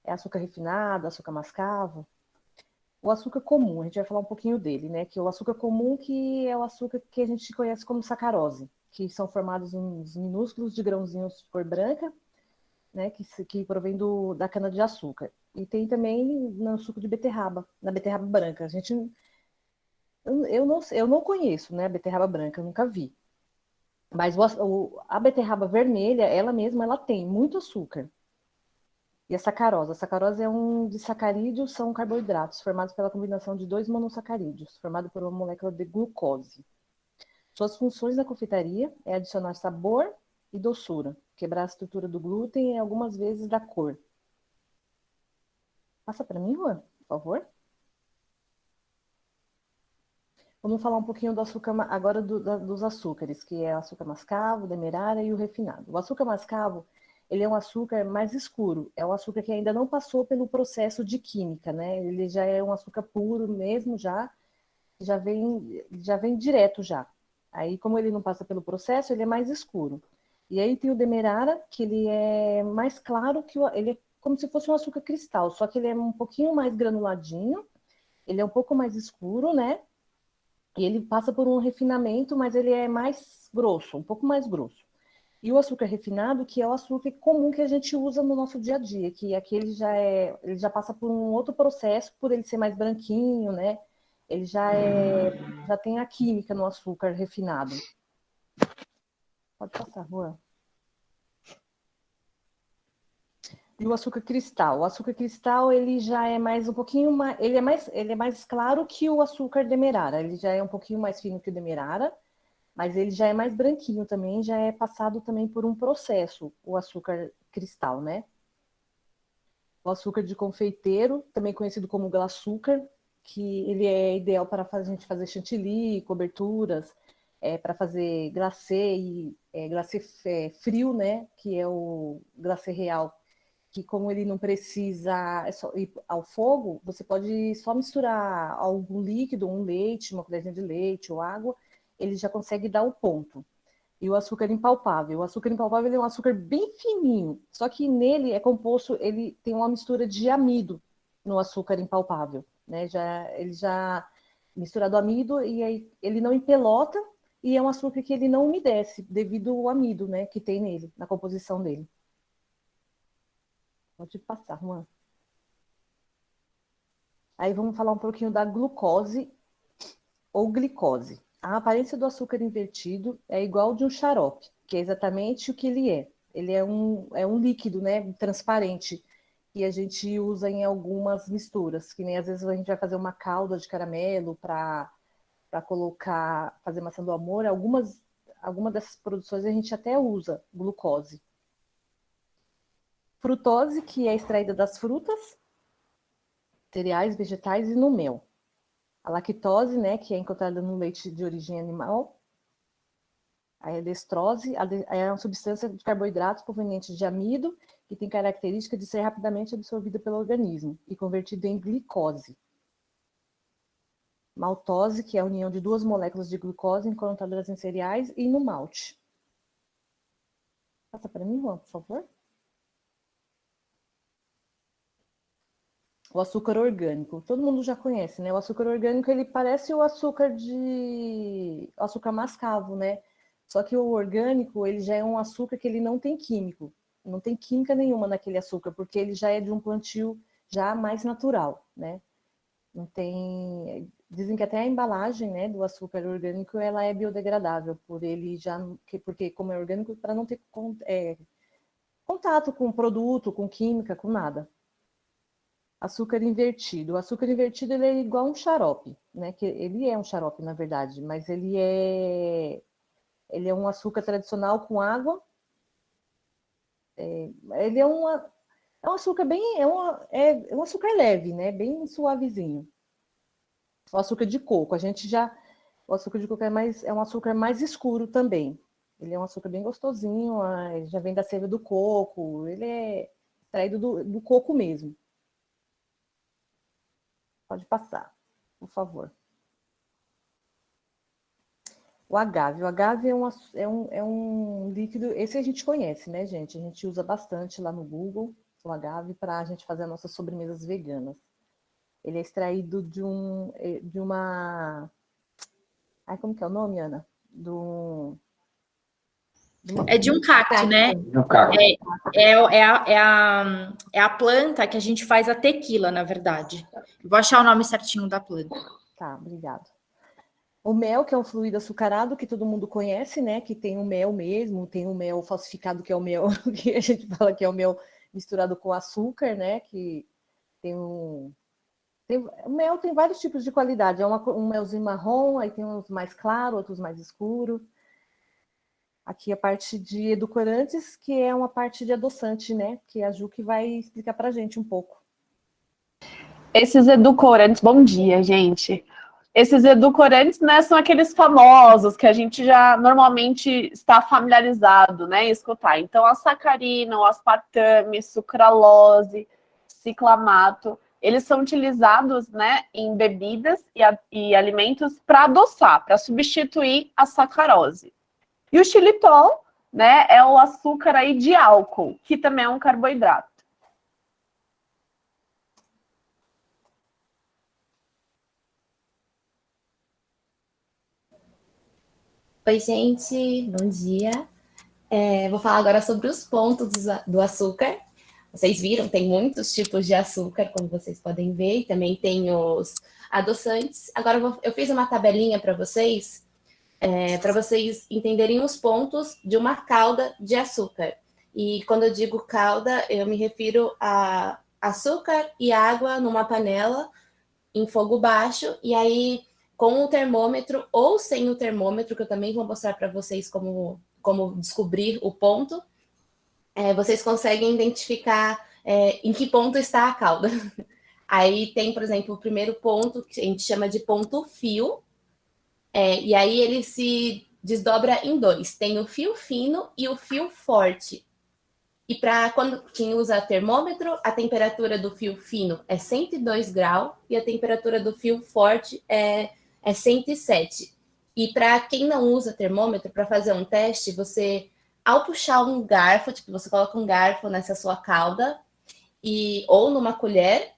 É açúcar refinado, açúcar mascavo. O açúcar comum, a gente vai falar um pouquinho dele, né? Que é o açúcar comum, que é o açúcar que a gente conhece como sacarose, que são formados uns minúsculos de grãozinhos de cor branca, né? Que provém da cana-de-açúcar. E tem também no suco de beterraba, na beterraba branca. Eu não conheço, né? A beterraba branca, eu nunca vi. Mas a beterraba vermelha, ela mesma, ela tem muito açúcar. E a sacarose? A sacarose é um disacarídeos, são carboidratos formados pela combinação de dois monossacarídeos, formado por uma molécula de glucose. Suas funções na confeitaria é adicionar sabor e doçura, quebrar a estrutura do glúten e algumas vezes da cor. Passa para mim, Juan, por favor. Vamos falar um pouquinho do açúcar agora dos açúcares, que é o açúcar mascavo, demerara e o refinado. O açúcar mascavo, ele é um açúcar mais escuro, é um açúcar que ainda não passou pelo processo de química, né? Ele já é um açúcar puro mesmo, já vem direto já. Aí, como ele não passa pelo processo, ele é mais escuro. E aí tem o demerara, que ele é mais claro ele é como se fosse um açúcar cristal, só que ele é um pouquinho mais granuladinho, ele é um pouco mais escuro, né? E ele passa por um refinamento, mas ele é mais grosso, um pouco mais grosso. E o açúcar refinado, que é o açúcar comum que a gente usa no nosso dia a dia, que aquele ele já passa por um outro processo, por ele ser mais branquinho, né? Ele já tem a química no açúcar refinado. Pode passar, Juan. E o açúcar cristal? O açúcar cristal, ele já é mais um pouquinho mais, ele é mais claro que o açúcar demerara. Ele já é um pouquinho mais fino que o demerara, mas ele já é mais branquinho também, já é passado também por um processo, o açúcar cristal, né? O açúcar de confeiteiro, também conhecido como glaçúcar, que ele é ideal para a gente fazer chantilly, coberturas, para fazer glacê e glacê frio, né? Que é o glacê real, que como ele não precisa ir ao fogo, você pode só misturar algum líquido, um leite, uma colherzinha de leite ou água, ele já consegue dar o ponto. E o açúcar impalpável. O açúcar impalpável é um açúcar bem fininho, só que nele é composto, ele tem uma mistura de amido no açúcar impalpável, né? Ele já misturado amido e aí ele não empelota e é um açúcar que ele não umedece devido ao amido, né, que tem nele, na composição dele. Pode passar, Juan. Aí vamos falar um pouquinho da glucose ou glicose. A aparência do açúcar invertido é igual de um xarope, que é exatamente o que ele é. Ele é um líquido, né, transparente, que a gente usa em algumas misturas, que nem às vezes a gente vai fazer uma calda de caramelo para colocar, fazer maçã do amor. Algumas dessas produções a gente até usa glucose. Frutose, que é extraída das frutas, cereais, vegetais e no mel. A lactose, né, que é encontrada no leite de origem animal. A destrose é uma substância de carboidratos proveniente de amido que tem característica de ser rapidamente absorvida pelo organismo e convertida em glicose. Maltose, que é a união de duas moléculas de glucose encontradas em cereais e no malte. Passa para mim, Juan, por favor. O açúcar orgânico. Todo mundo já conhece, né? O açúcar orgânico, ele parece o o açúcar mascavo, né? Só que o orgânico, ele já é um açúcar que ele não tem químico. Não tem química nenhuma naquele açúcar, porque ele já é de um plantio já mais natural, né? Não tem... Dizem que até a embalagem, né, do açúcar orgânico, ela é biodegradável, porque como é orgânico, para não ter contato com produto, com química, com nada. Açúcar invertido. O açúcar invertido ele é igual um xarope, né? Que ele é um xarope, na verdade, mas ele é um açúcar tradicional com água. Ele é um açúcar bem, é um açúcar leve, né? Bem suavezinho. O açúcar de coco, o açúcar de coco é um açúcar mais escuro também. Ele é um açúcar bem gostosinho, já vem da seiva do coco, ele é extraído do coco mesmo. Pode passar, por favor. O agave. O agave é um líquido, esse a gente conhece, né, gente? A gente usa bastante lá no Google. o agave, para a gente fazer as nossas sobremesas veganas. Ele é extraído de uma... Ai, como que é o nome, Ana? É de um cacto, né? No cacto. É a planta que a gente faz a tequila, na verdade. Vou achar o nome certinho da planta. Tá, obrigado. O mel, que é um fluido açucarado que todo mundo conhece, né? Que tem o mel mesmo, tem o mel falsificado, que é o mel que a gente fala que é o mel misturado com açúcar, né? Que tem o mel tem vários tipos de qualidade. É um melzinho marrom, aí tem uns mais claros, outros mais escuros. Aqui a parte de edulcorantes, que é uma parte de adoçante, né? Que a Ju que vai explicar pra gente um pouco. Esses edulcorantes, bom dia, gente. Esses edulcorantes, né, são aqueles famosos que a gente já normalmente está familiarizado, né, em escutar. Então, a sacarina, o aspartame, sucralose, ciclamato, eles são utilizados, né, em bebidas e alimentos para adoçar, para substituir a sacarose. E o xilitol, né, é o açúcar aí de álcool, que também é um carboidrato. Oi, gente, bom dia. Vou falar agora sobre os pontos do açúcar. Vocês viram, tem muitos tipos de açúcar, como vocês podem ver, e também tem os adoçantes. Agora eu fiz uma tabelinha para vocês entenderem os pontos de uma calda de açúcar. E quando eu digo calda, eu me refiro a açúcar e água numa panela em fogo baixo, e aí com o termômetro ou sem o termômetro, que eu também vou mostrar para vocês como descobrir o ponto, vocês conseguem identificar em que ponto está a calda. Aí tem, por exemplo, o primeiro ponto, que a gente chama de ponto fio, e aí ele se desdobra em dois. Tem o fio fino e o fio forte. E para quem usa termômetro, a temperatura do fio fino é 102 graus e a temperatura do fio forte é 107. E para quem não usa termômetro, para fazer um teste, você, ao puxar um garfo, tipo, você coloca um garfo nessa sua calda, ou numa colher,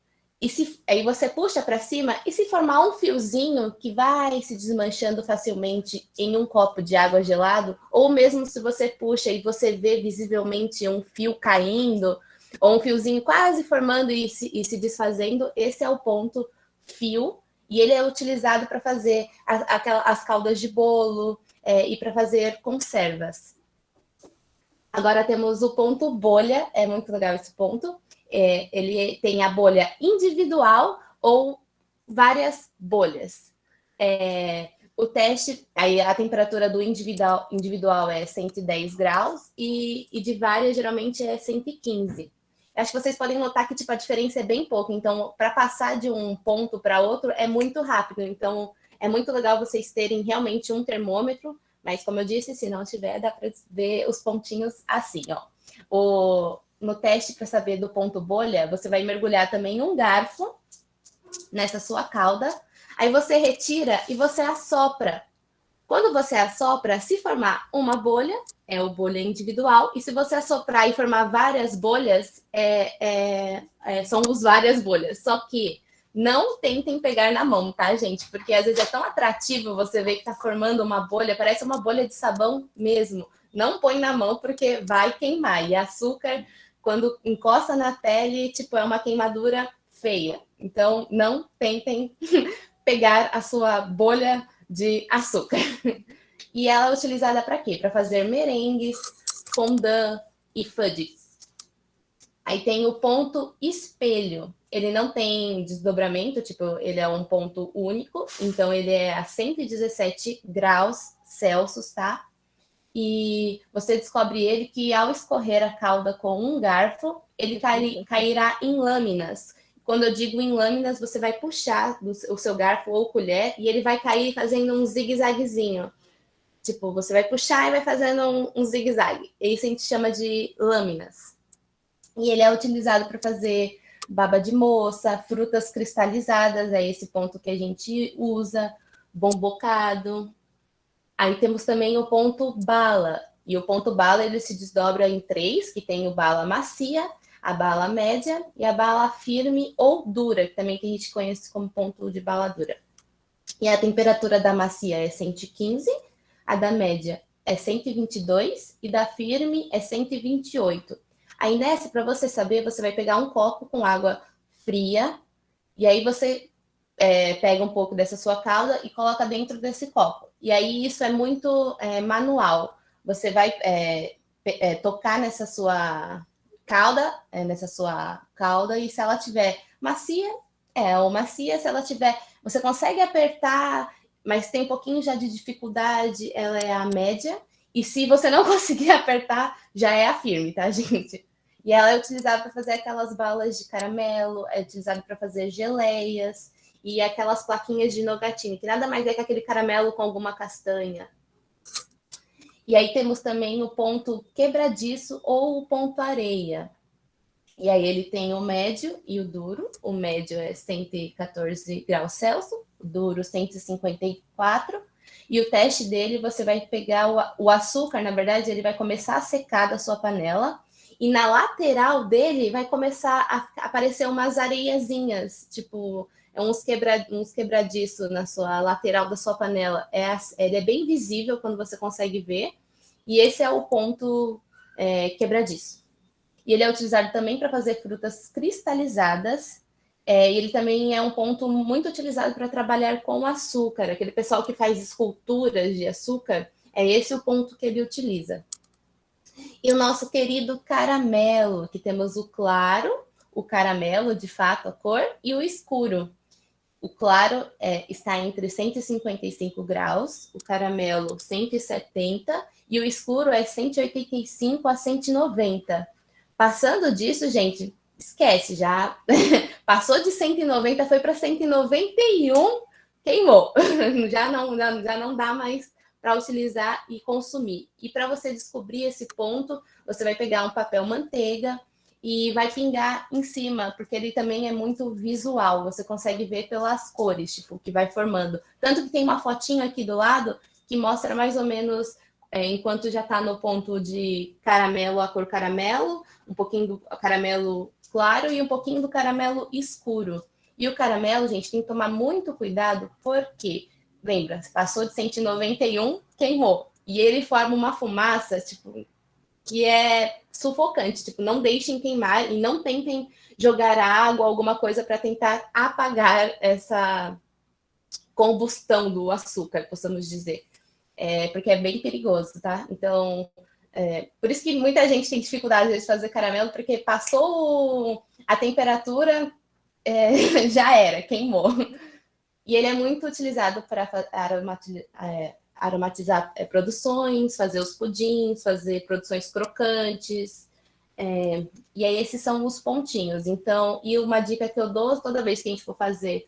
aí você puxa para cima, e se formar um fiozinho que vai se desmanchando facilmente em um copo de água gelado, ou mesmo se você puxa e você vê visivelmente um fio caindo, ou um fiozinho quase formando e se desfazendo, esse é o ponto fio, e ele é utilizado para fazer as caldas de bolo e para fazer conservas. Agora temos o ponto bolha, é muito legal esse ponto. Ele tem a bolha individual ou várias bolhas. O teste, aí a temperatura do individual é 110 graus e de várias geralmente é 115. Acho que vocês podem notar que tipo, a diferença é bem pouca. Então, para passar de um ponto para outro é muito rápido. Então, é muito legal vocês terem realmente um termômetro. Mas, como eu disse, se não tiver, dá para ver os pontinhos assim, ó. No teste para saber do ponto bolha, você vai mergulhar também um garfo nessa sua calda. Aí você retira e você assopra. Quando você assopra, se formar uma bolha, é o bolha individual. E se você assoprar e formar várias bolhas, são os várias bolhas. Só que não tentem pegar na mão, tá, gente? Porque às vezes é tão atrativo você ver que tá formando uma bolha, parece uma bolha de sabão mesmo. Não põe na mão porque vai queimar. E açúcar, quando encosta na pele, tipo, é uma queimadura feia. Então, não tentem pegar a sua bolha de açúcar. E ela é utilizada para quê? Para fazer merengues, fondant e fudges. Aí tem o ponto espelho. Ele não tem desdobramento, tipo, ele é um ponto único. Então, ele é a 117 graus Celsius, tá? E você descobre ele que ao escorrer a calda com um garfo, ele cairá em lâminas. Quando eu digo em lâminas, você vai puxar o seu garfo ou colher e ele vai cair fazendo um zigue-zaguezinho. Tipo, você vai puxar e vai fazendo um zigue-zague. Isso a gente chama de lâminas. E ele é utilizado para fazer baba de moça, frutas cristalizadas, é esse ponto que a gente usa, bombocado. Aí temos também o ponto bala. E o ponto bala, ele se desdobra em 3, que tem o bala macia, a bala média e a bala firme ou dura, que também que a gente conhece como ponto de bala dura. E a temperatura da macia é 115, a da média é 122 e da firme é 128. Aí nessa, para você saber, você vai pegar um copo com água fria e aí você pega um pouco dessa sua calda e coloca dentro desse copo. E aí isso é muito manual. Você vai tocar nessa sua calda, e se ela tiver macia, ou macia, se ela tiver, você consegue apertar, mas tem um pouquinho já de dificuldade, ela é a média, e se você não conseguir apertar, já é a firme, tá, gente? E ela é utilizada para fazer aquelas balas de caramelo, é utilizada para fazer geleias, e aquelas plaquinhas de nogatine, que nada mais é que aquele caramelo com alguma castanha. E aí temos também o ponto quebradiço ou o ponto areia. E aí ele tem o médio e o duro. O médio é 114 graus Celsius, o duro 154. E o teste dele, você vai pegar o açúcar, na verdade, ele vai começar a secar da sua panela. E na lateral dele vai começar a aparecer umas areiazinhas, tipo uns quebradiços na sua lateral da sua panela. Ele é bem visível quando você consegue ver. E esse é o ponto quebradiço. E ele é utilizado também para fazer frutas cristalizadas. E ele também é um ponto muito utilizado para trabalhar com açúcar. Aquele pessoal que faz esculturas de açúcar, é esse o ponto que ele utiliza. E o nosso querido caramelo, que temos o claro, o caramelo, de fato, a cor, e o escuro. O claro está entre 155 graus, o caramelo 170 e o escuro é 185 a 190. Passando disso, gente, esquece, já passou de 190, foi para 191, queimou. Já não dá mais para utilizar e consumir. E para você descobrir esse ponto, você vai pegar um papel manteiga e vai pingar em cima, porque ele também é muito visual, você consegue ver pelas cores, tipo, que vai formando. Tanto que tem uma fotinho aqui do lado que mostra mais ou menos, enquanto já está no ponto de caramelo, a cor caramelo, um pouquinho do caramelo claro e um pouquinho do caramelo escuro. E o caramelo, gente, tem que tomar muito cuidado, porque, lembra, passou de 191, queimou. E ele forma uma fumaça, tipo, que é sufocante, tipo, não deixem queimar e não tentem jogar água, alguma coisa para tentar apagar essa combustão do açúcar, possamos dizer, porque é bem perigoso, tá? Então, por isso que muita gente tem dificuldade de fazer caramelo, porque passou a temperatura, já era, queimou. E ele é muito utilizado para aromatizar produções, fazer os pudins, fazer produções crocantes. E aí esses são os pontinhos. Então, e uma dica que eu dou toda vez que a gente for fazer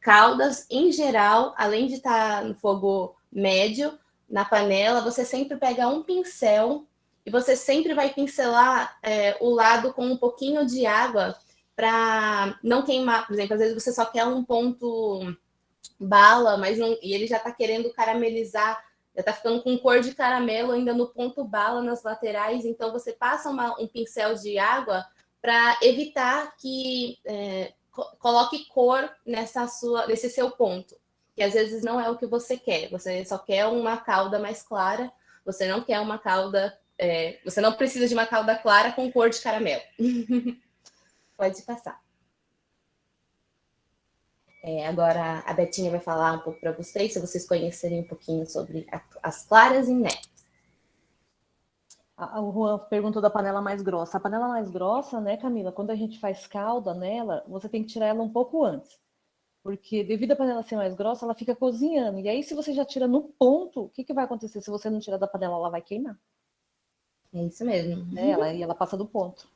caldas, em geral, além de estar no fogo médio, na panela, você sempre pega um pincel e você sempre vai pincelar o lado com um pouquinho de água para não queimar. Por exemplo, às vezes você só quer um ponto bala, mas não, e ele já está querendo caramelizar, já está ficando com cor de caramelo ainda no ponto bala nas laterais, então você passa um pincel de água para evitar que coloque cor nesse seu ponto, que às vezes não é o que você quer, você só quer uma calda mais clara, você não quer uma calda, você não precisa de uma calda clara com cor de caramelo. Pode passar. Agora a Betinha vai falar um pouco para vocês, se vocês conhecerem um pouquinho sobre as claras em neve. O Juan perguntou da panela mais grossa. A panela mais grossa, né, Camila, quando a gente faz calda nela, você tem que tirar ela um pouco antes. Porque devido à panela ser mais grossa, ela fica cozinhando. E aí, se você já tira no ponto, o que vai acontecer? Se você não tirar da panela, ela vai queimar. É isso mesmo. Ela passa do ponto.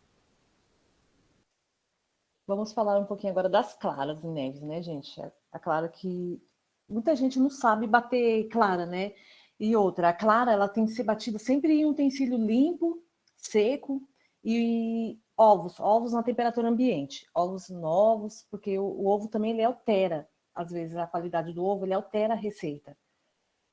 Vamos falar um pouquinho agora das claras em neves, né, gente? A clara que muita gente não sabe bater clara, né? E outra, a clara, ela tem que ser batida sempre em um utensílio limpo, seco, e ovos na temperatura ambiente. Ovos novos, porque o ovo também ele altera, às vezes, a qualidade do ovo, ele altera a receita.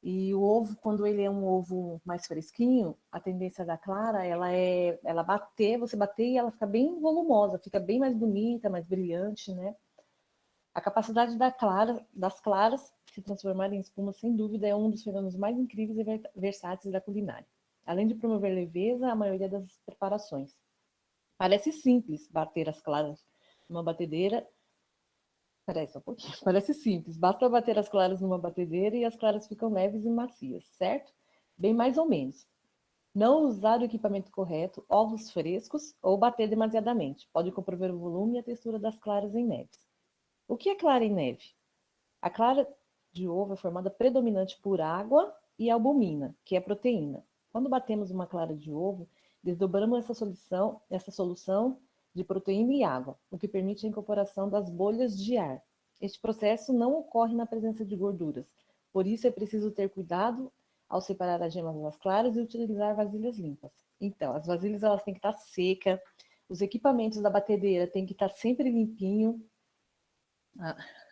E o ovo, quando ele é um ovo mais fresquinho, a tendência da clara, ela bater, você bater e ela fica bem volumosa, fica bem mais bonita, mais brilhante, né? A capacidade das claras se transformarem em espuma, sem dúvida, é um dos fenômenos mais incríveis e versáteis da culinária. Além de promover leveza, a maioria das preparações. Parece simples bater as claras numa batedeira. Parece um pouquinho. Parece simples. Basta bater as claras numa batedeira e as claras ficam leves e macias, certo? Bem mais ou menos. Não usar o equipamento correto, ovos frescos ou bater demasiadamente. Pode comprometer o volume e a textura das claras em neves. O que é clara em neve? A clara de ovo é formada predominante por água e albumina, que é proteína. Quando batemos uma clara de ovo, desdobramos essa solução de proteína e água, o que permite a incorporação das bolhas de ar. Este processo não ocorre na presença de gorduras, por isso é preciso ter cuidado ao separar as gemas das claras e utilizar vasilhas limpas. Então, as vasilhas elas têm que estar secas, os equipamentos da batedeira têm que estar sempre limpinho.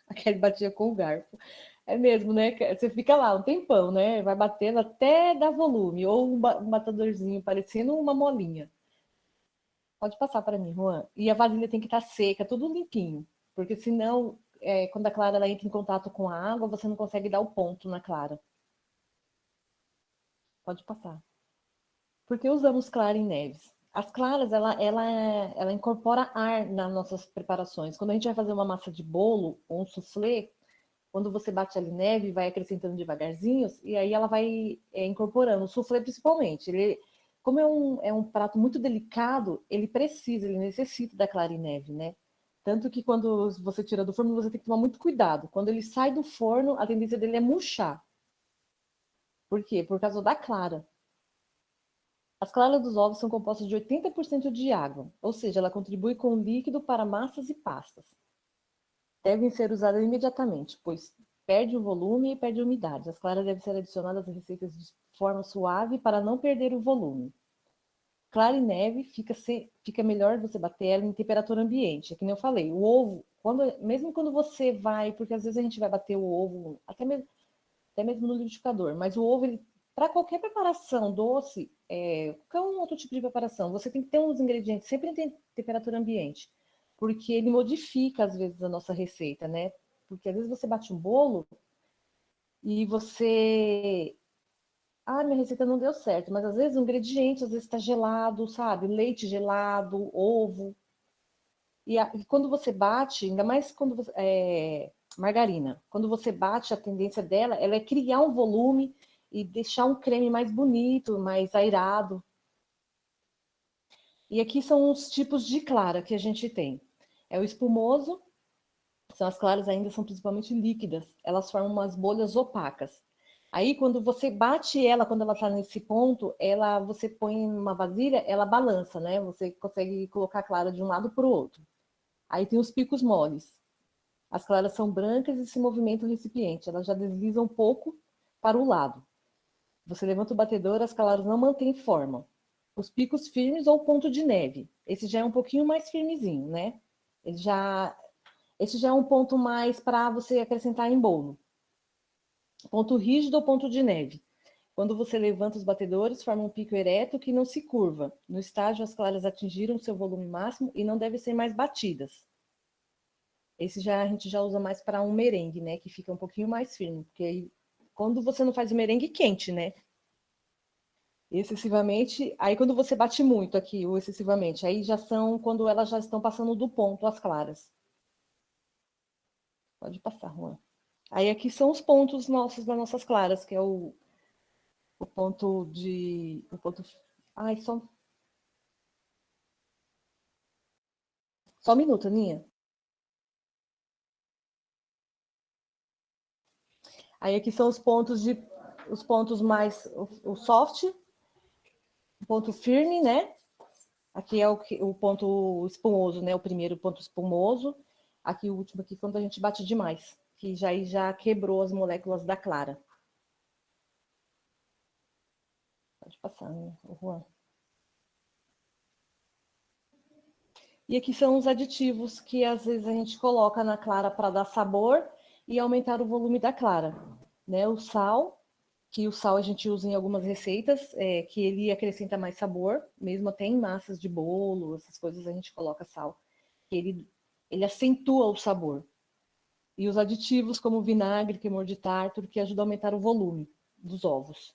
Aquele batia com o garfo. É mesmo, né? Você fica lá um tempão, né? Vai batendo até dar volume, ou um batedorzinho parecendo uma molinha. Pode passar para mim, Juan. E a vasilha tem que estar seca, tudo limpinho, porque senão, quando a clara ela entra em contato com a água, você não consegue dar o ponto na clara. Pode passar. Por que usamos clara em neves? As claras, ela incorpora ar nas nossas preparações. Quando a gente vai fazer uma massa de bolo ou um soufflé, quando você bate ali neve, vai acrescentando devagarzinho, e aí ela vai incorporando. O soufflé, principalmente. Como é um prato muito delicado, ele necessita da clara em neve, né? Tanto que quando você tira do forno, você tem que tomar muito cuidado. Quando ele sai do forno, a tendência dele é murchar. Por quê? Por causa da clara. As claras dos ovos são compostas de 80% de água, ou seja, ela contribui com o líquido para massas e pastas. Devem ser usadas imediatamente, pois perde o volume e perde a umidade. As claras devem ser adicionadas às receitas de forma suave para não perder o volume. Clara em neve fica melhor você bater ela em temperatura ambiente. É que nem eu falei, o ovo, mesmo quando você vai, porque às vezes a gente vai bater o ovo, até mesmo no liquidificador, mas o ovo, para qualquer preparação doce, qualquer um outro tipo de preparação, você tem que ter uns ingredientes sempre em temperatura ambiente, porque ele modifica, às vezes, a nossa receita, né? Porque às vezes você bate um bolo e você... Ah, minha receita não deu certo, mas às vezes o ingrediente, às vezes está gelado, sabe? Leite gelado, ovo. E quando você bate, ainda mais quando você... margarina. Quando você bate, a tendência dela ela é criar um volume e deixar um creme mais bonito, mais airado. E aqui são os tipos de clara que a gente tem. É o espumoso, as claras ainda são principalmente líquidas, elas formam umas bolhas opacas. Aí, quando você bate ela, quando ela está nesse ponto, você põe em uma vasilha, ela balança, né? Você consegue colocar a clara de um lado para o outro. Aí tem os picos moles. As claras são brancas e se movimenta o recipiente. Elas já deslizam um pouco para o lado. Você levanta o batedor, as claras não mantêm forma. Os picos firmes ou ponto de neve. Esse já é um pouquinho mais firmezinho, né? Esse já é um ponto mais para você acrescentar em bolo. Ponto rígido ou ponto de neve. Quando você levanta os batedores, forma um pico ereto que não se curva. No estágio, as claras atingiram seu volume máximo e não devem ser mais batidas. Esse a gente já usa mais para um merengue, né? Que fica um pouquinho mais firme. Porque aí, quando você não faz o merengue quente, né? Excessivamente. Aí quando você bate muito aqui, ou excessivamente, aí já são quando elas já estão passando do ponto, as claras. Pode passar, Juan. Aí aqui são os pontos nossos das nossas claras, que é o ponto de... Ai, só um minuto, Aninha. Aí aqui são os pontos mais... O soft, o ponto firme, né? Aqui é o ponto espumoso, né? O primeiro ponto espumoso. Aqui o último aqui, quando a gente bate demais, que já quebrou as moléculas da clara. Pode passar, né, Juan? E aqui são os aditivos que às vezes a gente coloca na clara para dar sabor e aumentar o volume da clara, né? O sal, que o sal a gente usa em algumas receitas, que ele acrescenta mais sabor, mesmo até em massas de bolo, essas coisas a gente coloca sal, que ele acentua o sabor. E os aditivos como vinagre, queimor de tártaro, que ajuda a aumentar o volume dos ovos,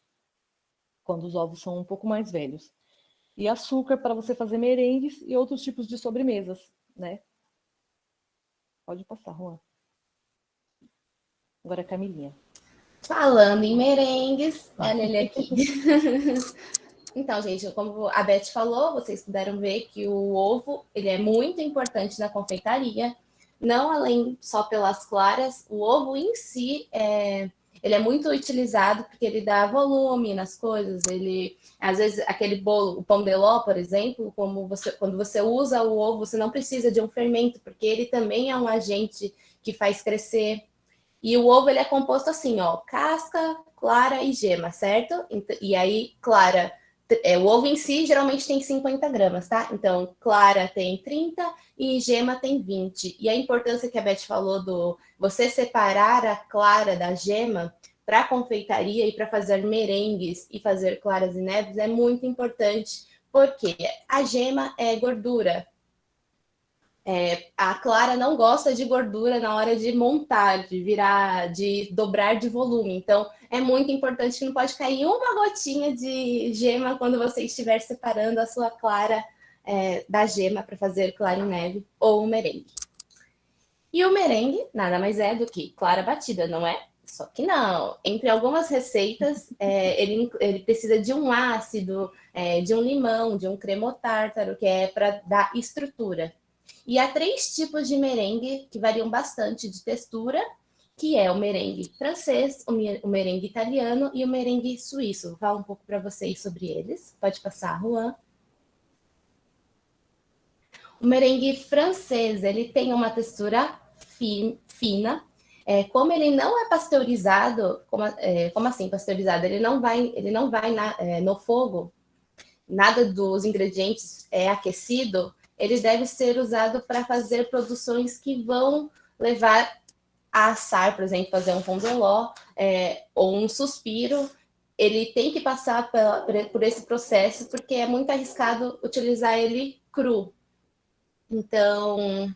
quando os ovos são um pouco mais velhos. E açúcar para você fazer merengues e outros tipos de sobremesas, né? Pode passar, Juan. Agora é a Camilinha. Falando em merengues, olha ele aqui. Então, gente, como a Beth falou, vocês puderam ver que o ovo ele é muito importante na confeitaria. Não além só pelas claras, o ovo em si ele é muito utilizado porque ele dá volume nas coisas. Ele, às vezes, aquele bolo, o pão de ló, por exemplo, quando você usa o ovo, você não precisa de um fermento, porque ele também é um agente que faz crescer. E o ovo ele é composto assim, ó, casca, clara e gema, certo? E aí, clara, o ovo em si geralmente tem 50 gramas, tá? Então, clara tem 30 e gema tem 20. E a importância que a Beth falou do você separar a clara da gema para confeitaria e para fazer merengues e fazer claras e neves é muito importante, porque a gema é gordura. A clara não gosta de gordura na hora de montar, de dobrar de volume. Então, é muito importante que não pode cair uma gotinha de gema quando você estiver separando a sua clara da gema para fazer clara em neve ou um merengue. E o merengue nada mais é do que clara batida, não é? Só que não. Entre algumas receitas, ele precisa de um ácido, de um limão, de um cremotártaro, que é para dar estrutura. E há 3 tipos de merengue que variam bastante de textura, que é o merengue francês, o merengue italiano e o merengue suíço. Vou falar um pouco para vocês sobre eles. Pode passar, Juan. O merengue francês, ele tem uma textura fina. Como ele não é pasteurizado, como assim pasteurizado? Ele não vai no fogo, nada dos ingredientes é aquecido, ele deve ser usado para fazer produções que vão levar a assar, por exemplo, fazer um pão de ló ou um suspiro. Ele tem que passar por esse processo, porque é muito arriscado utilizar ele cru. Então,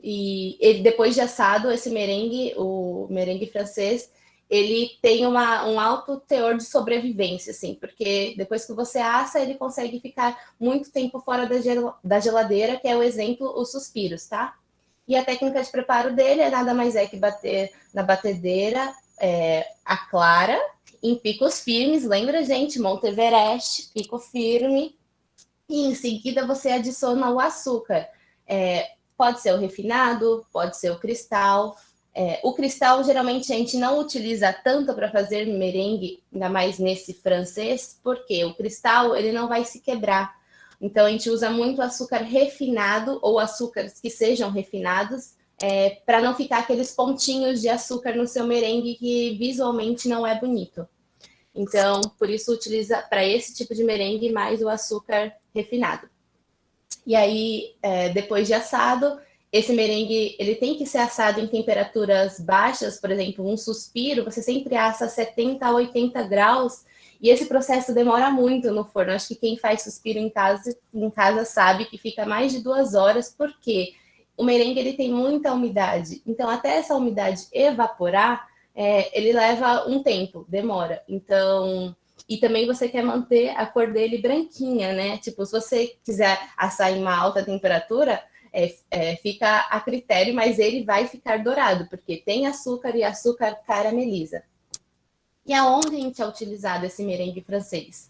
e ele, depois de assado, esse merengue, o merengue francês, ele tem um alto teor de sobrevivência, assim, porque depois que você assa, ele consegue ficar muito tempo fora da geladeira, que é o exemplo, os suspiros, tá? E a técnica de preparo dele é nada mais que bater na batedeira a clara em picos firmes, lembra, gente? Monte Everest, pico firme, e em seguida você adiciona o açúcar. Pode ser o refinado, pode ser o cristal. O cristal, geralmente, a gente não utiliza tanto para fazer merengue, ainda mais nesse francês, porque o cristal ele não vai se quebrar. Então, a gente usa muito açúcar refinado ou açúcares que sejam refinados, para não ficar aqueles pontinhos de açúcar no seu merengue que visualmente não é bonito. Então, por isso, utiliza para esse tipo de merengue mais o açúcar refinado. E aí, depois de assado, esse merengue ele tem que ser assado em temperaturas baixas, por exemplo, um suspiro, você sempre assa a 70 a 80 graus, e esse processo demora muito no forno. Acho que quem faz suspiro em casa sabe que fica mais de 2 horas, porque o merengue ele tem muita umidade. Então, até essa umidade evaporar, ele leva um tempo, demora. Então, e também você quer manter a cor dele branquinha, né? Tipo, se você quiser assar em uma alta temperatura, fica a critério, mas ele vai ficar dourado, porque tem açúcar e açúcar carameliza. E aonde a gente é utilizado esse merengue francês?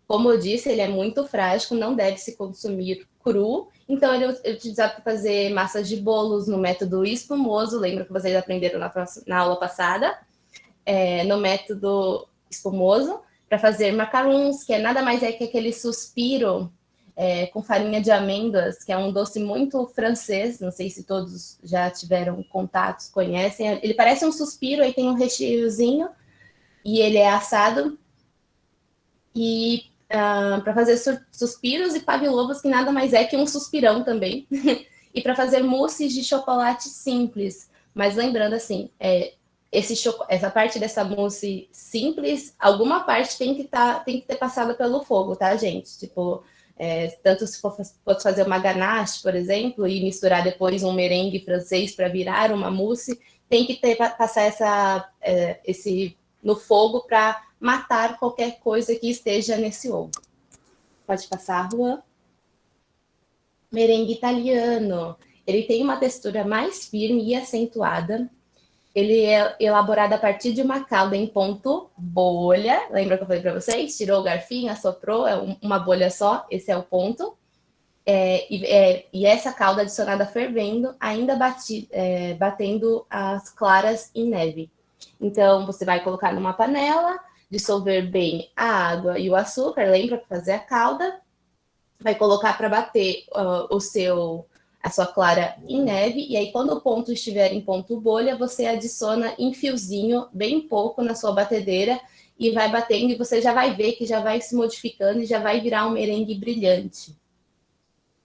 Como eu disse, ele é muito frágil, não deve se consumir cru, então ele é utilizado para fazer massas de bolos no método espumoso, lembra que vocês aprenderam na aula passada? No método espumoso, para fazer macarons, que nada mais que aquele suspiro com farinha de amêndoas, que é um doce muito francês, não sei se todos já tiveram contatos, conhecem. Ele parece um suspiro, aí tem um recheiozinho, e ele é assado. E para fazer suspiros e pavlovas, que nada mais que um suspirão também. E para fazer mousses de chocolate simples. Mas lembrando assim, essa parte dessa mousse simples, alguma parte tem que ter passado pelo fogo, tá, gente? Tipo, tanto se for fazer uma ganache, por exemplo, e misturar depois um merengue francês para virar uma mousse, tem que passar esse no fogo para matar qualquer coisa que esteja nesse ovo. Pode passar, Juan. Merengue italiano. Ele tem uma textura mais firme e acentuada. Ele é elaborado a partir de uma calda em ponto bolha. Lembra que eu falei para vocês? Tirou o garfinho, assoprou, é uma bolha só, esse é o ponto. E essa calda adicionada fervendo, ainda batendo as claras em neve. Então, você vai colocar numa panela, dissolver bem a água e o açúcar, lembra para fazer a calda. Vai colocar para bater a sua clara em neve, e aí quando o ponto estiver em ponto bolha, você adiciona em fiozinho, bem pouco na sua batedeira, e vai batendo, e você já vai ver que já vai se modificando e já vai virar um merengue brilhante.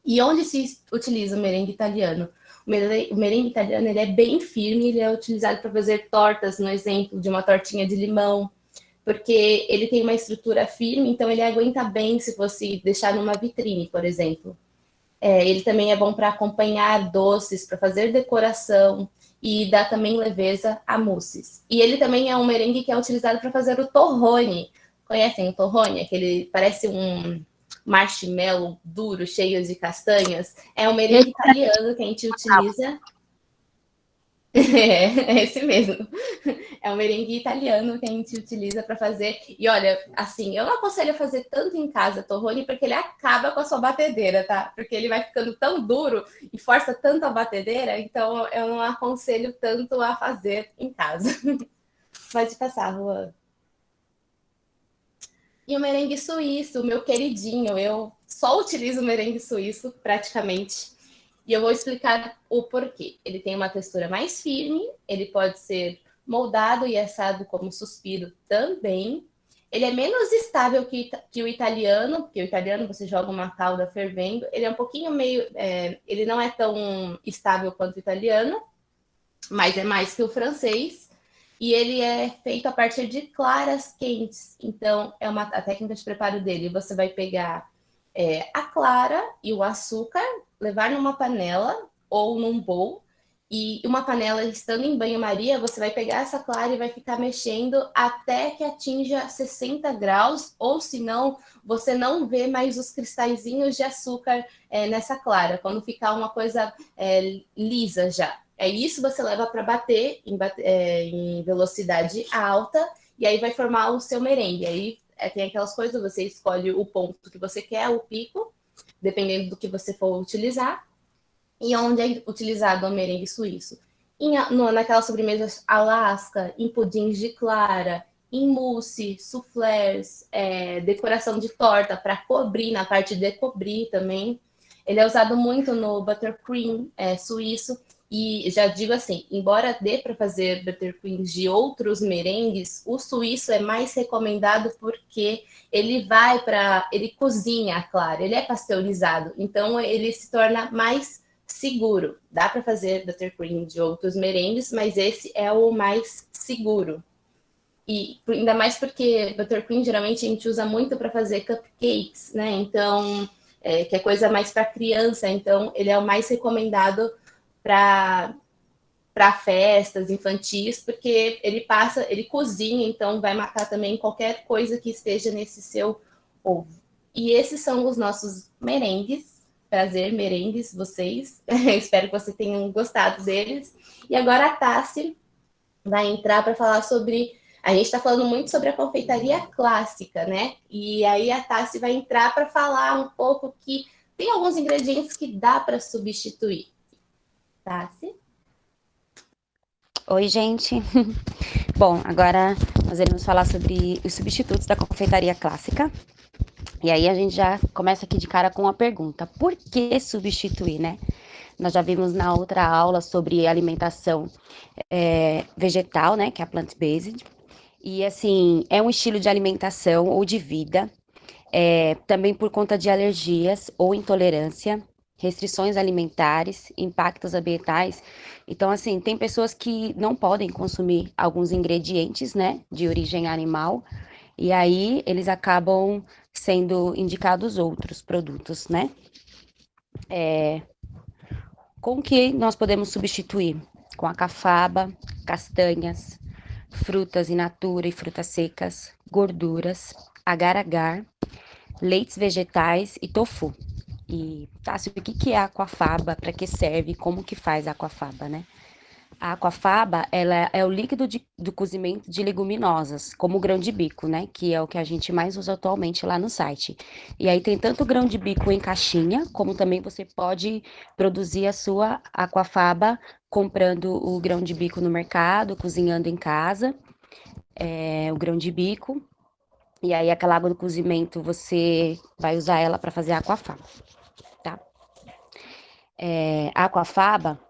E onde se utiliza o merengue italiano? O merengue italiano ele é bem firme, ele é utilizado para fazer tortas, no exemplo de uma tortinha de limão, porque ele tem uma estrutura firme, então ele aguenta bem se você deixar numa vitrine, por exemplo. Ele também é bom para acompanhar doces, para fazer decoração e dá também leveza a mousses. E ele também é um merengue que é utilizado para fazer o torrone. Conhecem o torrone? Aquele parece um marshmallow duro, cheio de castanhas. É um merengue italiano que a gente utiliza. É esse mesmo. É um merengue italiano que a gente utiliza para fazer. E olha, assim, eu não aconselho a fazer tanto em casa, torrone, porque ele acaba com a sua batedeira, tá? Porque ele vai ficando tão duro e força tanto a batedeira, então eu não aconselho tanto a fazer em casa. Pode passar, Juan. E o merengue suíço, meu queridinho, eu só utilizo o merengue suíço praticamente. E eu vou explicar o porquê. Ele tem uma textura mais firme, ele pode ser moldado e assado como suspiro também. Ele é menos estável que o italiano, porque o italiano você joga uma calda fervendo. Ele é um pouquinho meio... ele não é tão estável quanto o italiano, mas é mais que o francês. E ele é feito a partir de claras quentes. Então, a técnica de preparo dele, você vai pegar a clara e o açúcar, levar numa panela ou num bowl, e uma panela estando em banho-maria, você vai pegar essa clara e vai ficar mexendo até que atinja 60 graus, ou senão você não vê mais os cristalzinhos de açúcar nessa clara, quando ficar uma coisa lisa já. Isso você leva para bater em velocidade alta, e aí vai formar o seu merengue. Aí tem aquelas coisas, você escolhe o ponto que você quer, o pico, dependendo do que você for utilizar, e onde é utilizado o merengue suíço. Naquelas sobremesas Alaska, em pudins de clara, em mousse, soufflés, decoração de torta para cobrir, na parte de cobrir também. Ele é usado muito no buttercream suíço. E já digo assim, embora dê para fazer buttercreams de outros merengues, o suíço é mais recomendado porque ele cozinha a clara, ele é pasteurizado, então ele se torna mais seguro. Dá para fazer buttercream de outros merengues, mas esse é o mais seguro. E ainda mais porque buttercream geralmente a gente usa muito para fazer cupcakes, né? Então, que é coisa mais para criança, então ele é o mais recomendado para festas infantis, porque ele cozinha, então vai matar também qualquer coisa que esteja nesse seu ovo. E esses são os nossos merengues. Prazer, merengues, vocês. Espero que vocês tenham gostado deles. E agora a Tassi vai entrar para falar sobre... A gente está falando muito sobre a confeitaria clássica, né? E aí a Tassi vai entrar para falar um pouco que tem alguns ingredientes que dá para substituir. Tassi? Oi, gente. Bom, agora nós iremos falar sobre os substitutos da confeitaria clássica. E aí a gente já começa aqui de cara com uma pergunta. Por que substituir, né? Nós já vimos na outra aula sobre alimentação vegetal, né? Que é a plant-based. E assim, é um estilo de alimentação ou de vida, também por conta de alergias ou intolerância. restrições alimentares, impactos ambientais. Então, assim, tem pessoas que não podem consumir alguns ingredientes, né, de origem animal, e aí eles acabam sendo indicados outros produtos, né? Com que nós podemos substituir? Com a cafaba, castanhas, frutas in natura e frutas secas, gorduras, agar-agar, leites vegetais e tofu. E, Tássio, o que é a aquafaba? Para que serve? Como que faz a aquafaba, né? A aquafaba, ela é o líquido do cozimento de leguminosas, como o grão de bico, né? Que é o que a gente mais usa atualmente lá no site. E aí tem tanto grão de bico em caixinha, como também você pode produzir a sua aquafaba comprando o grão de bico no mercado, cozinhando em casa, o grão de bico. E aí aquela água do cozimento você vai usar ela para fazer a aquafaba, tá? A aquafaba,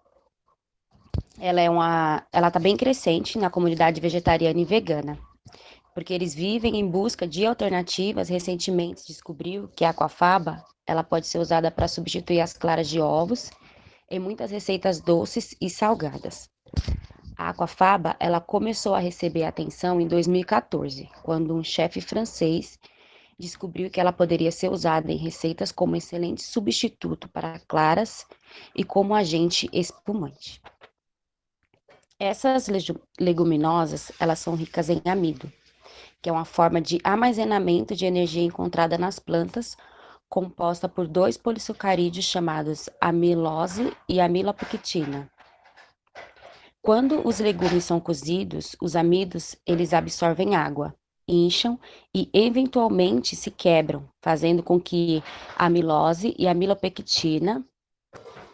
ela tá bem crescente na comunidade vegetariana e vegana, porque eles vivem em busca de alternativas. Recentemente descobriu que a aquafaba, ela pode ser usada para substituir as claras de ovos em muitas receitas doces e salgadas. A aquafaba, ela começou a receber atenção em 2014, quando um chefe francês descobriu que ela poderia ser usada em receitas como excelente substituto para claras e como agente espumante. Essas leguminosas, elas são ricas em amido, que é uma forma de armazenamento de energia encontrada nas plantas, composta por 2 polissacarídeos chamados amilose e amilopectina. Quando os legumes são cozidos, os amidos, eles absorvem água, incham e eventualmente se quebram, fazendo com que a amilose e a amilopectina,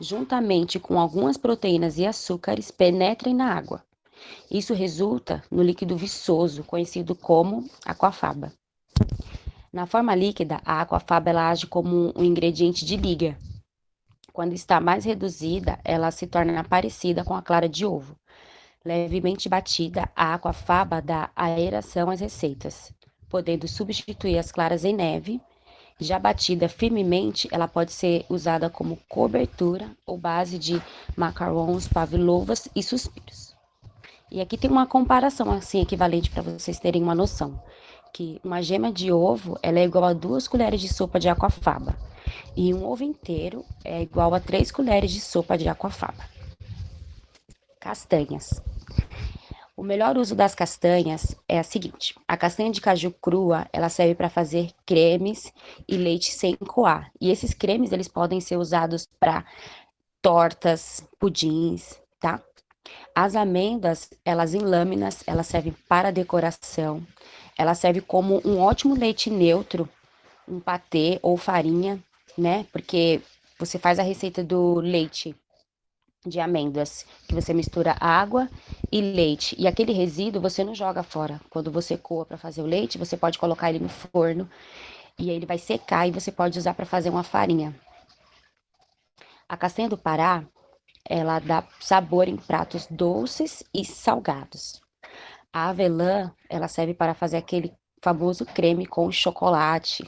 juntamente com algumas proteínas e açúcares, penetrem na água. Isso resulta no líquido viçoso, conhecido como aquafaba. Na forma líquida, a aquafaba ela age como um ingrediente de liga. Quando está mais reduzida, ela se torna parecida com a clara de ovo. Levemente batida, a aquafaba dá aeração às receitas, podendo substituir as claras em neve. Já batida firmemente, ela pode ser usada como cobertura ou base de macarrons, pavlovas e suspiros. E aqui tem uma comparação assim equivalente para vocês terem uma noção, que uma gema de ovo ela é igual a 2 colheres de sopa de aquafaba e um ovo inteiro é igual a 3 colheres de sopa de aquafaba. Castanhas. O melhor uso das castanhas é a seguinte: a castanha de caju crua, ela serve para fazer cremes e leite sem coar. E esses cremes, eles podem ser usados para tortas, pudins, tá? As amêndoas, elas em lâminas, elas servem para decoração. Ela serve como um ótimo leite neutro, um patê ou farinha, né? Porque você faz a receita do leite de amêndoas, que você mistura água e leite, e aquele resíduo você não joga fora. Quando você coa para fazer o leite, você pode colocar ele no forno e aí ele vai secar e você pode usar para fazer uma farinha. A castanha do Pará, ela dá sabor em pratos doces e salgados. A avelã, ela serve para fazer aquele famoso creme com chocolate.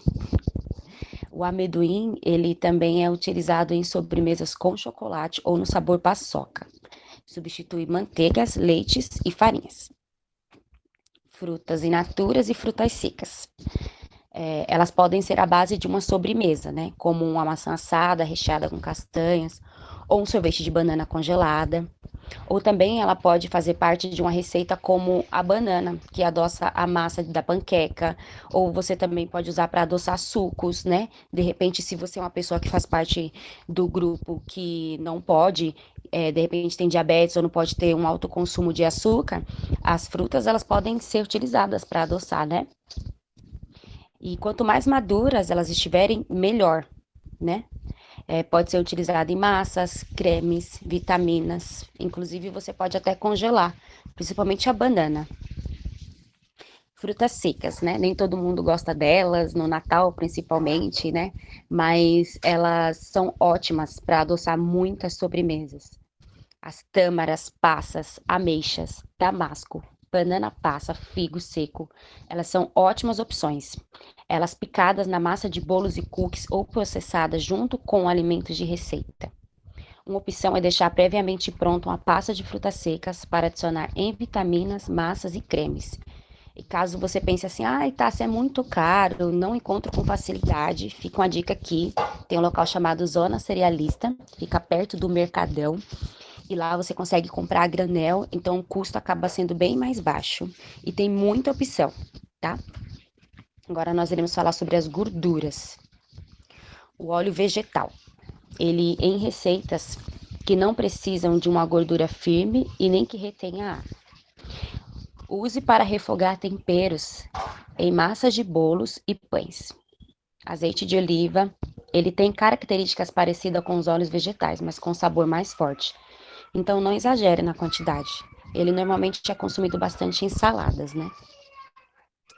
O amendoim, ele também é utilizado em sobremesas com chocolate ou no sabor paçoca. Substitui manteigas, leites e farinhas. Frutas in naturas e frutas secas. Elas podem ser a base de uma sobremesa, né? Como uma maçã assada recheada com castanhas, ou um sorvete de banana congelada. Ou também ela pode fazer parte de uma receita como a banana, que adoça a massa da panqueca. Ou você também pode usar para adoçar sucos, né? De repente, se você é uma pessoa que faz parte do grupo que não pode, de repente tem diabetes ou não pode ter um alto consumo de açúcar, as frutas elas podem ser utilizadas para adoçar, né? E quanto mais maduras elas estiverem, melhor, né? Pode ser utilizado em massas, cremes, vitaminas. Inclusive, você pode até congelar, principalmente a banana. Frutas secas, né? Nem todo mundo gosta delas, no Natal principalmente, né? Mas elas são ótimas para adoçar muitas sobremesas. As tâmaras, passas, ameixas, damasco, banana passa, figo seco, elas são ótimas opções. Elas picadas na massa de bolos e cookies ou processadas junto com alimentos de receita. Uma opção é deixar previamente pronta uma pasta de frutas secas para adicionar em vitaminas, massas e cremes. E caso você pense assim, Tássia, é muito caro, não encontro com facilidade, fica uma dica aqui, tem um local chamado Zona Cerealista, fica perto do Mercadão, e lá você consegue comprar a granel, então o custo acaba sendo bem mais baixo, e tem muita opção, tá? Agora nós iremos falar sobre as gorduras. O óleo vegetal, ele em receitas que não precisam de uma gordura firme e nem que retenha ar. Use para refogar temperos em massas de bolos e pães. Azeite de oliva, ele tem características parecidas com os óleos vegetais, mas com sabor mais forte. Então não exagere na quantidade. Ele normalmente é consumido bastante em saladas, né?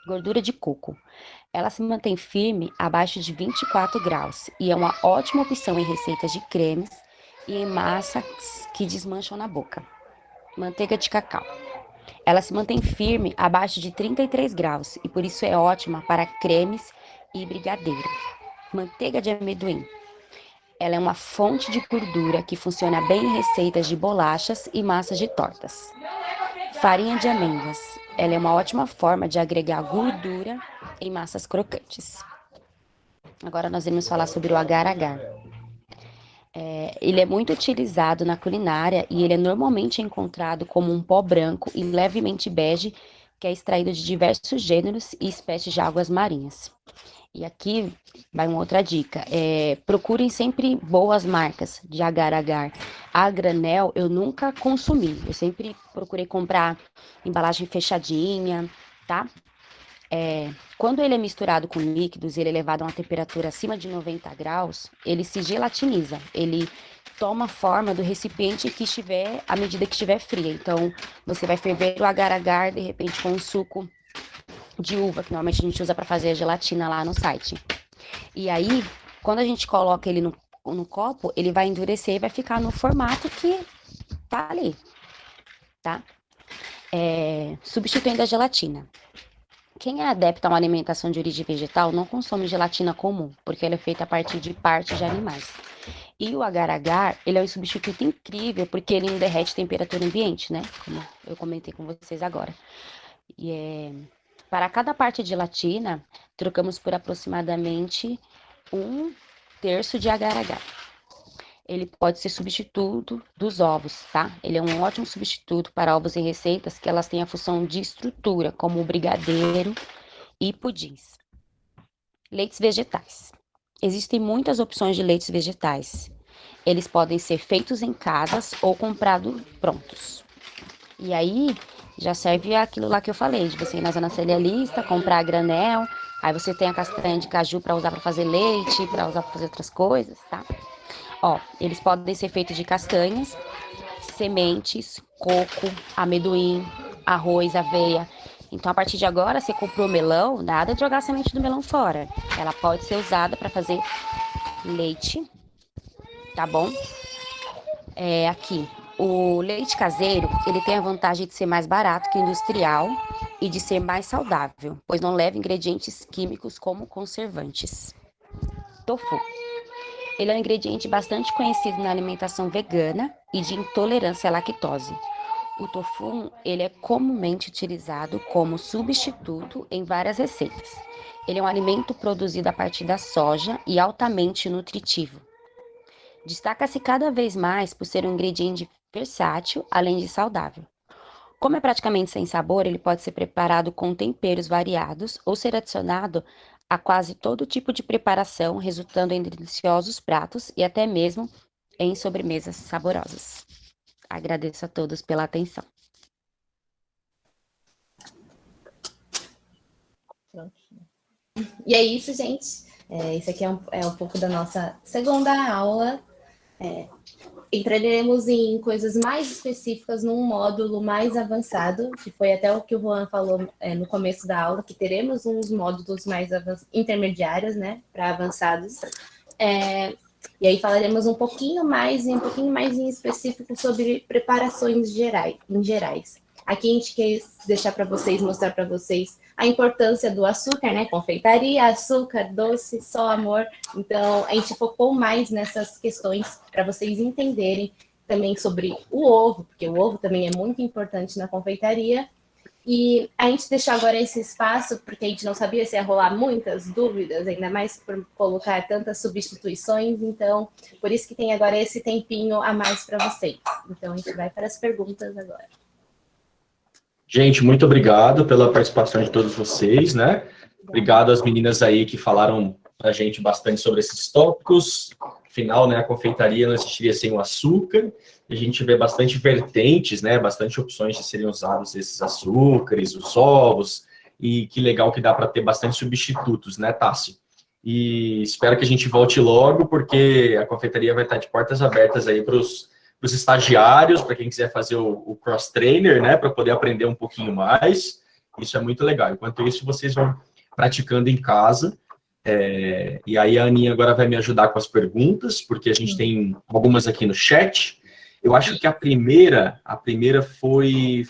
Gordura de coco. Ela se mantém firme abaixo de 24 graus e é uma ótima opção em receitas de cremes e em massas que desmancham na boca. Manteiga de cacau. Ela se mantém firme abaixo de 33 graus e por isso é ótima para cremes e brigadeiro. Manteiga de amendoim. Ela é uma fonte de gordura que funciona bem em receitas de bolachas e massas de tortas. Farinha de amêndoas. Ela é uma ótima forma de agregar gordura em massas crocantes. Agora nós vamos falar sobre o agar-agar. Ele é muito utilizado na culinária e ele é normalmente encontrado como um pó branco e levemente bege, que é extraído de diversos gêneros e espécies de águas marinhas. E aqui vai uma outra dica. Procurem sempre boas marcas de agar-agar. A granel eu nunca consumi. Eu sempre procurei comprar embalagem fechadinha, tá? Quando ele é misturado com líquidos, ele é levado a uma temperatura acima de 90 graus, ele se gelatiniza, ele toma a forma do recipiente que estiver, à medida que estiver fria. Então, você vai ferver o agar-agar, de repente, com um suco de uva, que normalmente a gente usa para fazer a gelatina lá no site. E aí, quando a gente coloca ele no copo, ele vai endurecer e vai ficar no formato que tá ali, tá? Substituindo a gelatina. Quem é adepto a uma alimentação de origem vegetal não consome gelatina comum, porque ela é feita a partir de partes de animais. E o agar-agar, ele é um substituto incrível, porque ele não derrete temperatura ambiente, né? Como eu comentei com vocês agora. Para cada parte de gelatina, trocamos por aproximadamente 1/3 de agar-agar. Ele pode ser substituto dos ovos, tá? Ele é um ótimo substituto para ovos em receitas que elas têm a função de estrutura, como o brigadeiro e pudins. Leites vegetais. Existem muitas opções de leites vegetais. Eles podem ser feitos em casas ou comprados prontos. E aí, já serve aquilo lá que eu falei, de você ir na Zona Cerealista, comprar a granel, aí você tem a castanha de caju para usar para fazer leite, para usar para fazer outras coisas, tá? Eles podem ser feitos de castanhas, sementes, coco, amendoim, arroz, aveia. Então, a partir de agora, você comprou melão, nada de jogar a semente do melão fora. Ela pode ser usada para fazer leite, tá bom? Aqui, o leite caseiro, ele tem a vantagem de ser mais barato que o industrial e de ser mais saudável, pois não leva ingredientes químicos como conservantes. Tofu. Ele é um ingrediente bastante conhecido na alimentação vegana e de intolerância à lactose. O tofu, ele é comumente utilizado como substituto em várias receitas. Ele é um alimento produzido a partir da soja e altamente nutritivo. Destaca-se cada vez mais por ser um ingrediente versátil, além de saudável. Como é praticamente sem sabor, ele pode ser preparado com temperos variados ou ser adicionado a quase todo tipo de preparação, resultando em deliciosos pratos e até mesmo em sobremesas saborosas. Agradeço a todos pela atenção. E é isso, gente. Isso aqui é um pouco da nossa segunda aula. Entraremos em coisas mais específicas num módulo mais avançado, que foi até o que o Juan falou no começo da aula, que teremos uns módulos mais intermediários, né, para avançados. E aí falaremos um pouquinho mais em específico sobre preparações em gerais. Aqui a gente quer deixar para vocês, mostrar para vocês a importância do açúcar, né? Confeitaria, açúcar, doce, só amor. Então, a gente focou mais nessas questões para vocês entenderem também sobre o ovo, porque o ovo também é muito importante na confeitaria. E a gente deixou agora esse espaço, porque a gente não sabia se ia rolar muitas dúvidas, ainda mais por colocar tantas substituições, então, por isso que tem agora esse tempinho a mais para vocês. Então, a gente vai para as perguntas agora. Gente, muito obrigado pela participação de todos vocês, né? Obrigado às meninas aí que falaram pra gente bastante sobre esses tópicos. Afinal, né, a confeitaria não existiria sem o açúcar. A gente vê bastante vertentes, né, bastante opções de serem usados esses açúcares, os ovos, e que legal que dá para ter bastante substitutos, né, Tassi? E espero que a gente volte logo, porque a confeitaria vai estar de portas abertas aí para os estagiários, para quem quiser fazer o cross-trainer, né, para poder aprender um pouquinho mais. Isso é muito legal. Enquanto isso, vocês vão praticando em casa. E aí a Aninha agora vai me ajudar com as perguntas, porque a gente tem algumas aqui no chat. Eu acho que a primeira foi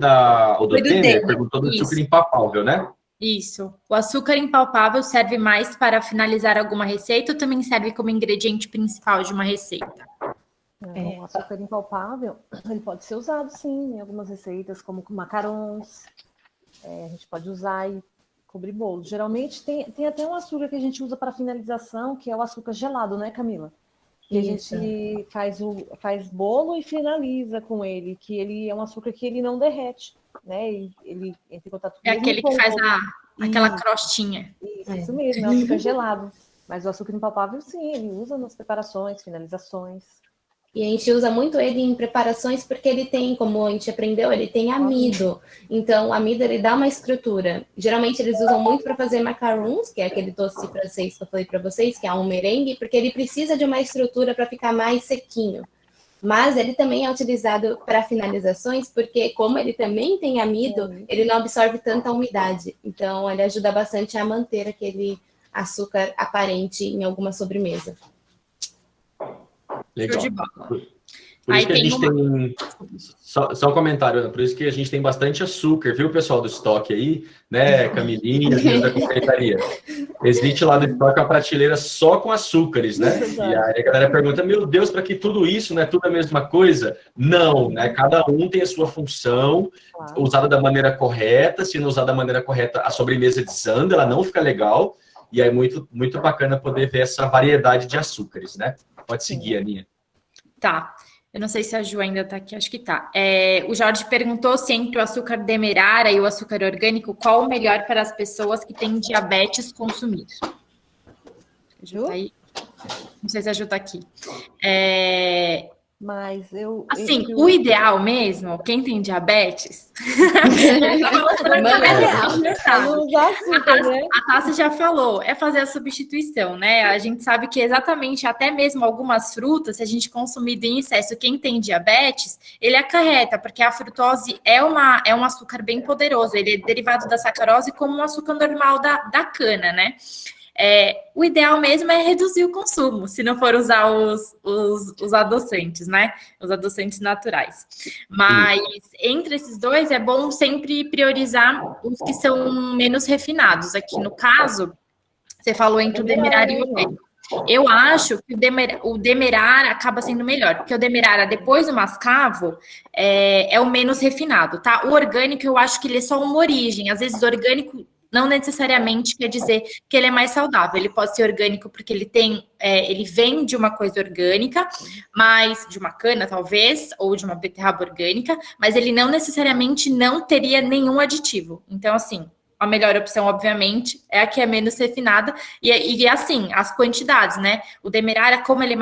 a do Temer, perguntou do açúcar impalpável, né? Isso. O açúcar impalpável serve mais para finalizar alguma receita ou também serve como ingrediente principal de uma receita? O açúcar impalpável, ele pode ser usado, sim, em algumas receitas, como com macarons. A gente pode usar e cobrir bolo. Geralmente tem até um açúcar que a gente usa para finalização, que é o açúcar gelado, né, Camila? Que Isso. a gente faz bolo e finaliza com ele, que ele é um açúcar que ele não derrete, né? Ele entra em contato É aquele que faz aquela crostinha. Isso mesmo, é um açúcar gelado. Mas o açúcar impalpável, sim, ele usa nas preparações, finalizações. E a gente usa muito ele em preparações porque ele tem, como a gente aprendeu, ele tem amido. Então, o amido, ele dá uma estrutura. Geralmente, eles usam muito para fazer macarons, que é aquele doce francês que eu falei para vocês, que é um merengue, porque ele precisa de uma estrutura para ficar mais sequinho. Mas ele também é utilizado para finalizações, porque como ele também tem amido, ele não absorve tanta umidade. Então, ele ajuda bastante a manter aquele açúcar aparente em alguma sobremesa. Legal. Show de bola. Por isso que a gente tem... Só um comentário, Ana. Por isso que a gente tem bastante açúcar, viu, pessoal do estoque aí, né, Camilinha, as da confeitaria. Existe lá no estoque uma prateleira só com açúcares, né? E aí a galera pergunta, meu Deus, para que tudo isso, né? Tudo a mesma coisa? Não, né? Cada um tem a sua função, usada da maneira correta. Se não usar da maneira correta, a sobremesa desanda, ela não fica legal. E é muito, muito bacana poder ver essa variedade de açúcares, né? Pode seguir, Aninha. Tá. Eu não sei se a Ju ainda tá aqui, acho que tá. O Jorge perguntou se entre o açúcar demerara e o açúcar orgânico, qual o melhor para as pessoas que têm diabetes consumir? Ju? Tá aí? Não sei se a Ju tá aqui. Mas assim, o ideal mesmo, quem tem diabetes... A Tassi já falou, é fazer a substituição, né? A gente sabe que exatamente, até mesmo algumas frutas, se a gente consumir em excesso, quem tem diabetes, ele acarreta, porque a frutose é um açúcar bem poderoso, ele é derivado da sacarose como um açúcar normal da cana, né? O ideal mesmo é reduzir o consumo, se não for usar os adoçantes, né? Os adoçantes naturais. Mas entre esses dois é bom sempre priorizar os que são menos refinados. Aqui no caso, você falou entre o demerara e o orgânico. Eu acho que o demerara acaba sendo melhor, porque o demerara, depois do mascavo, é o menos refinado, tá? O orgânico, eu acho que ele é só uma origem. Às vezes, o orgânico não necessariamente quer dizer que ele é mais saudável. Ele pode ser orgânico porque ele vem de uma coisa orgânica, mas de uma cana, talvez, ou de uma beterraba orgânica, mas ele não necessariamente não teria nenhum aditivo. Então, assim, a melhor opção, obviamente, é a que é menos refinada. E assim, as quantidades, né? O demerara, como ele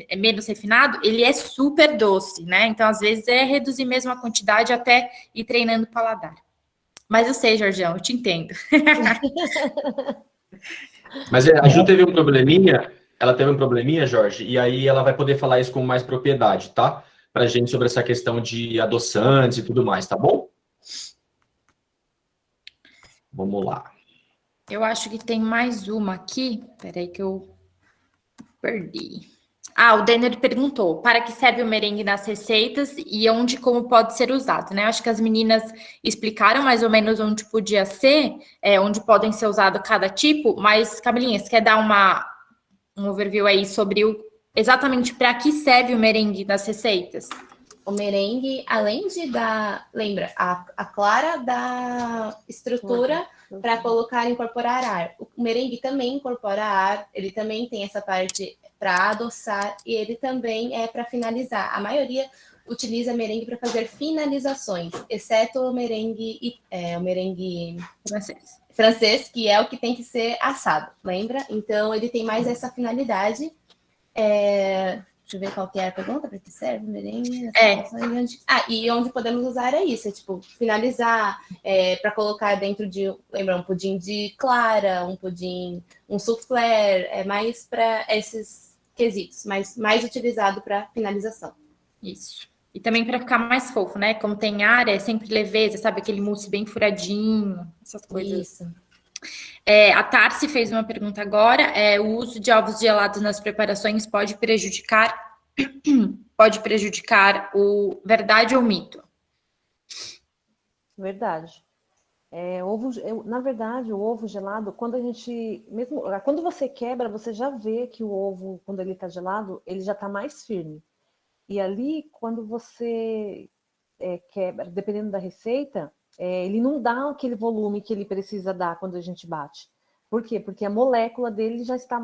é menos refinado, ele é super doce, né? Então, às vezes, é reduzir mesmo a quantidade até ir treinando o paladar. Mas eu sei, Jorgeão, eu te entendo. Mas a Ju teve um probleminha, Jorge, e aí ela vai poder falar isso com mais propriedade, tá? Pra gente sobre essa questão de adoçantes e tudo mais, tá bom? Vamos lá. Eu acho que tem mais uma aqui. Peraí que eu perdi. O Denner perguntou, para que serve o merengue nas receitas e onde como pode ser usado, né? Acho que as meninas explicaram mais ou menos onde podia ser, onde podem ser usado cada tipo, mas, Camilinha, você quer dar um overview aí sobre exatamente para que serve o merengue nas receitas? O merengue, além de dar, lembra, a clara da estrutura para colocar e incorporar ar. O merengue também incorpora ar, ele também tem essa parte para adoçar e ele também é para finalizar. A maioria utiliza merengue para fazer finalizações, exceto o merengue francês, que é o que tem que ser assado, lembra? Então ele tem mais essa finalidade. Deixa eu ver qual que é a pergunta, para que serve o merengue? E onde podemos usar é isso, tipo, finalizar, para colocar dentro de, lembra, um pudim de clara, um pudim, um soufflé, mais para esses quesitos, mas mais utilizado para finalização. Isso. E também para ficar mais fofo, né? Como tem ar, é sempre leveza, sabe? Aquele mousse bem furadinho, essas coisas. Isso. A Tarsi fez uma pergunta agora. O uso de ovos gelados nas preparações pode prejudicar o verdade ou mito? Verdade. Na verdade, o ovo gelado, quando você quebra, você já vê que o ovo, quando ele está gelado, ele já está mais firme. E ali, quando você quebra, dependendo da receita, ele não dá aquele volume que ele precisa dar quando a gente bate. Por quê? Porque a molécula dele já está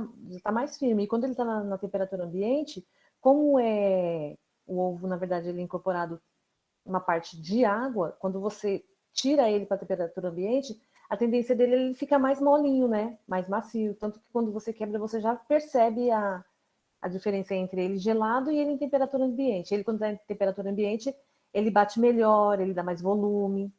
mais firme. E quando ele está na temperatura ambiente, como o ovo, na verdade, ele é incorporado uma parte de água, quando você tira ele para a temperatura ambiente, a tendência dele é ele ficar mais molinho, né? Mais macio. Tanto que quando você quebra, você já percebe a diferença entre ele gelado e ele em temperatura ambiente. Ele, quando está em temperatura ambiente, ele bate melhor, ele dá mais volume.